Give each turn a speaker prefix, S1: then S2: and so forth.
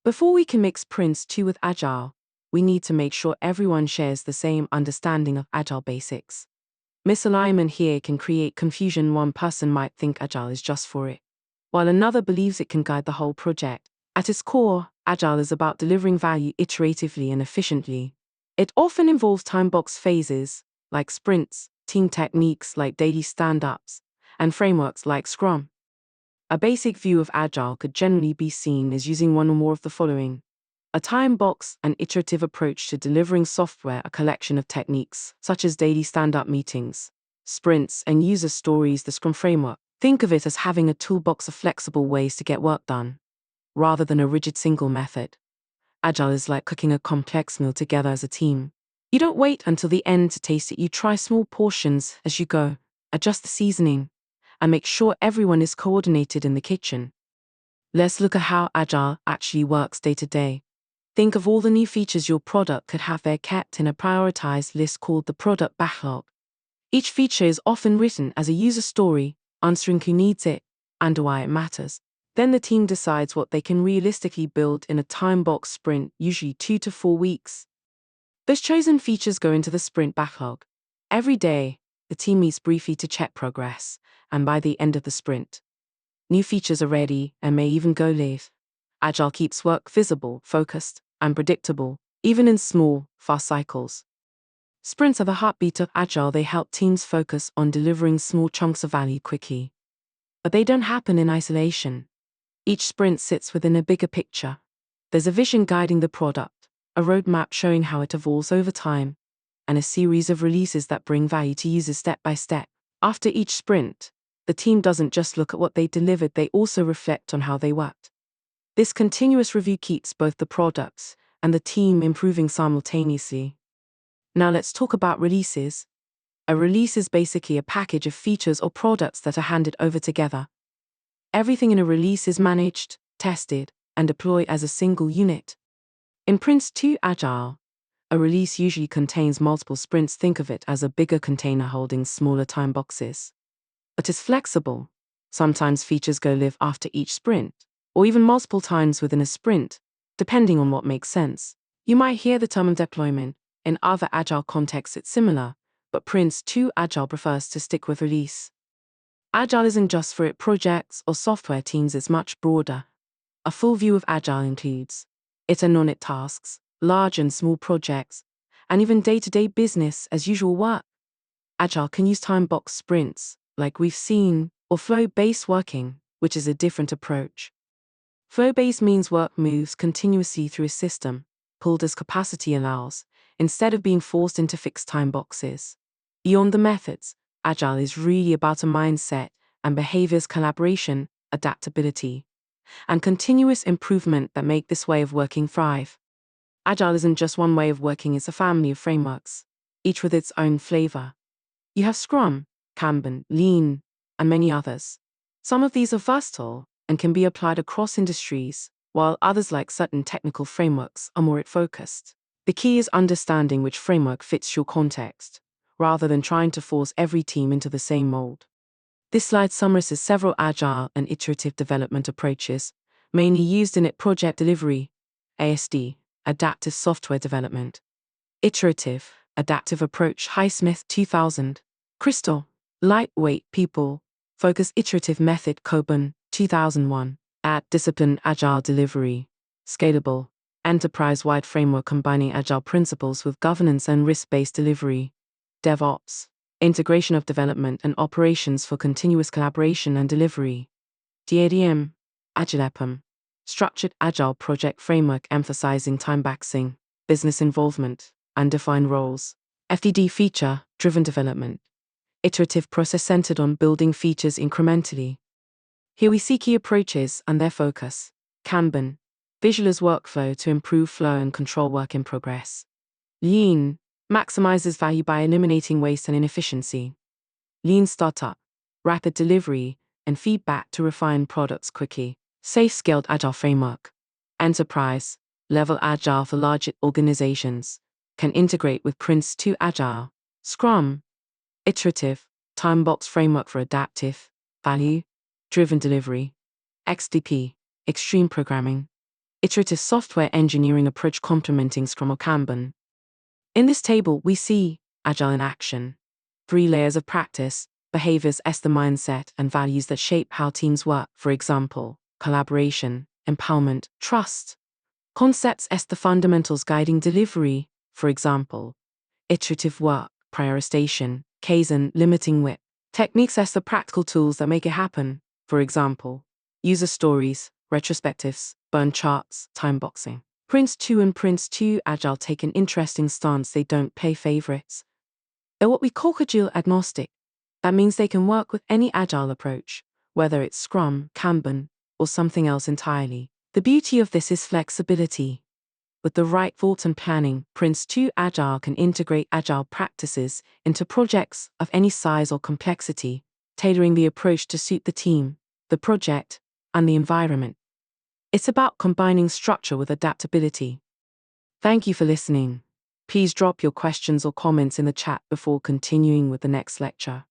S1: Before we can mix Prince 2 with Agile, we need to make sure everyone shares the same understanding of Agile basics. Misalignment here can create confusion. One person might think Agile is just for it, while another believes it can guide the whole project. At its core, Agile is about delivering value iteratively and efficiently. It often involves time-boxed phases, like sprints, team techniques like daily stand-ups, and frameworks like Scrum. A basic view of Agile could generally be seen as using one or more of the following: a time box, an iterative approach to delivering software, a collection of techniques, such as daily stand-up meetings, sprints, and user stories, the Scrum framework. Think of it as having a toolbox of flexible ways to get work done, rather than a rigid single method. Agile is like cooking a complex meal together as a team. You don't wait until the end to taste it, you try small portions as you go, adjust the seasoning, and make sure everyone is coordinated in the kitchen. Let's look at how Agile actually works day to day. Think of all the new features your product could have. They're kept in a prioritized list called the product backlog. Each feature is often written as a user story, answering who needs it and why it matters. Then the team decides what they can realistically build in a time-box sprint, usually 2 to 4 weeks. Those chosen features go into the sprint backlog. Every day, the team meets briefly to check progress, and by the end of the sprint, new features are ready and may even go live. Agile keeps work visible, focused, and predictable, even in small, fast cycles. Sprints are the heartbeat of Agile. They help teams focus on delivering small chunks of value quickly. But they don't happen in isolation. Each sprint sits within a bigger picture. There's a vision guiding the product, a roadmap showing how it evolves over time, and a series of releases that bring value to users step by step. After each sprint, the team doesn't just look at what they delivered, they also reflect on how they worked. This continuous review keeps both the products and the team improving simultaneously. Now let's talk about releases. A release is basically a package of features or products that are handed over together. Everything in a release is managed, tested, and deployed as a single unit. In Prince 2 Agile, a release usually contains multiple sprints. Think of it as a bigger container holding smaller time boxes. But it's flexible. Sometimes features go live after each sprint, or even multiple times within a sprint, depending on what makes sense. You might hear the term deployment. In other Agile contexts it's similar, but Prince 2 Agile prefers to stick with release. Agile isn't just for projects or software teams, it's much broader. A full view of Agile includes it and non-it tasks, large and small projects, and even day-to-day business as usual work. Agile can use time-boxed sprints, like we've seen, or flow-based working, which is a different approach. Flow-based means work moves continuously through a system, pulled as capacity allows, instead of being forced into fixed time boxes. Beyond the methods, Agile is really about a mindset and behaviors, collaboration, adaptability, and continuous improvement that make this way of working thrive. Agile isn't just one way of working, it's a family of frameworks, each with its own flavor. You have Scrum, Kanban, Lean, and many others. Some of these are versatile and can be applied across industries, while others, like certain technical frameworks, are more focused. The key is understanding which framework fits your context, rather than trying to force every team into the same mold. This slide summarizes several agile and iterative development approaches, mainly used in project delivery, ASD, adaptive software development. Iterative, adaptive approach, Highsmith 2000. Crystal, lightweight, people, focused iterative method, Coburn 2001. Discipline, agile delivery, scalable, enterprise-wide framework combining agile principles with governance and risk-based delivery. DevOps, integration of development and operations for continuous collaboration and delivery. DADM, AgilePM, structured agile project framework emphasizing time-boxing, business involvement, and defined roles. FDD, feature-driven development, iterative process centered on building features incrementally. Here we see key approaches and their focus. Kanban, visualize workflow to improve flow and control work in progress. Lean, maximizes value by eliminating waste and inefficiency. Lean startup, rapid delivery and feedback to refine products quickly. Safe scaled agile framework. Enterprise, level agile for large organizations, can integrate with Prince 2 Agile. Scrum, iterative, time-box framework for adaptive, value-driven delivery. XDP, extreme programming, iterative software engineering approach complementing Scrum or Kanban. In this table, we see Agile in action. 3 layers of practice, behaviors as the mindset, and values that shape how teams work, for example, collaboration, empowerment, trust. Concepts as the fundamentals guiding delivery, for example, iterative work, prioritization, Kaizen, limiting WIP. Techniques as the practical tools that make it happen, for example, user stories, retrospectives, burn charts, time boxing. Prince 2 and Prince 2 Agile take an interesting stance. They don't play favorites. They're what we call Agile agnostic. That means they can work with any Agile approach, whether it's Scrum, Kanban, or something else entirely. The beauty of this is flexibility. With the right thought and planning, Prince 2 Agile can integrate Agile practices into projects of any size or complexity, tailoring the approach to suit the team, the project, and the environment. It's about combining structure with adaptability. Thank you for listening. Please drop your questions or comments in the chat before continuing with the next lecture.